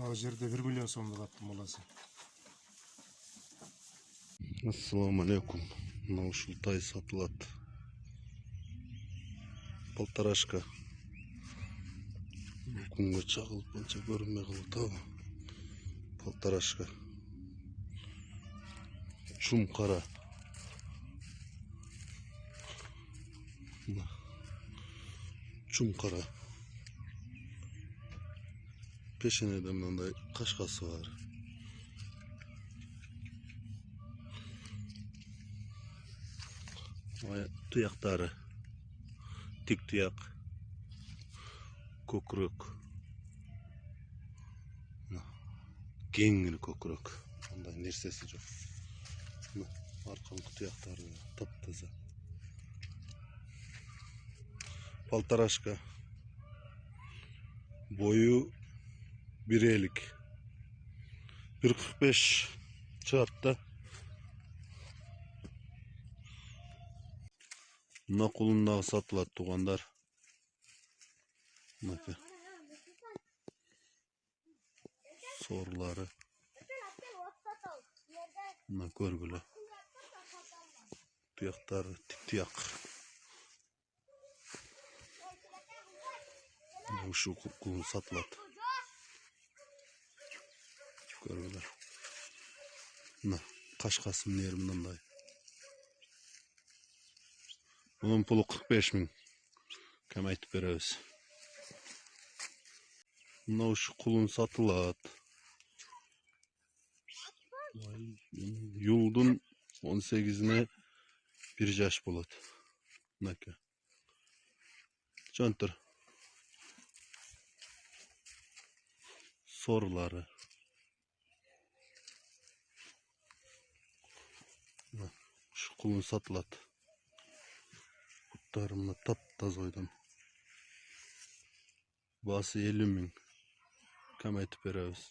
Мына жерде 1 миллион сомдук аттым баласы. Ассаламу алейкум. Мына ушул тай сатылат. Полторашка. Күнгө чагылып анча көрүнмөй калат. Полторашка. Чум кара. Чум кара. Пешенеде мындай кашкасы бар. Туяктары тик туяк, көкүрөк, кеңири көкүрөк, андай нерсеси жок. Аркаңкы туяктары таптаза. Полторашка, бою 1,50, 1,45 чыгат да. Мына кулундагы сатылат тугандар. Мынакей. Сорлары. Мына көргүлө. Туяктары тик туяк. Ушул кулун сатылат. Көргүлө. Мына кашкасы мынер мындай. Bunun pulu 45 bin. Kəm aytып berебиз. Mına uşu kulun satılat. Yuldun 18'ine 1 yaş bulat. Naka. Çöntür. Soruları. Şu kulun satılat. Kutlarımla taptaz oydan. Bası 50 bin. Kəm aytып berебиz.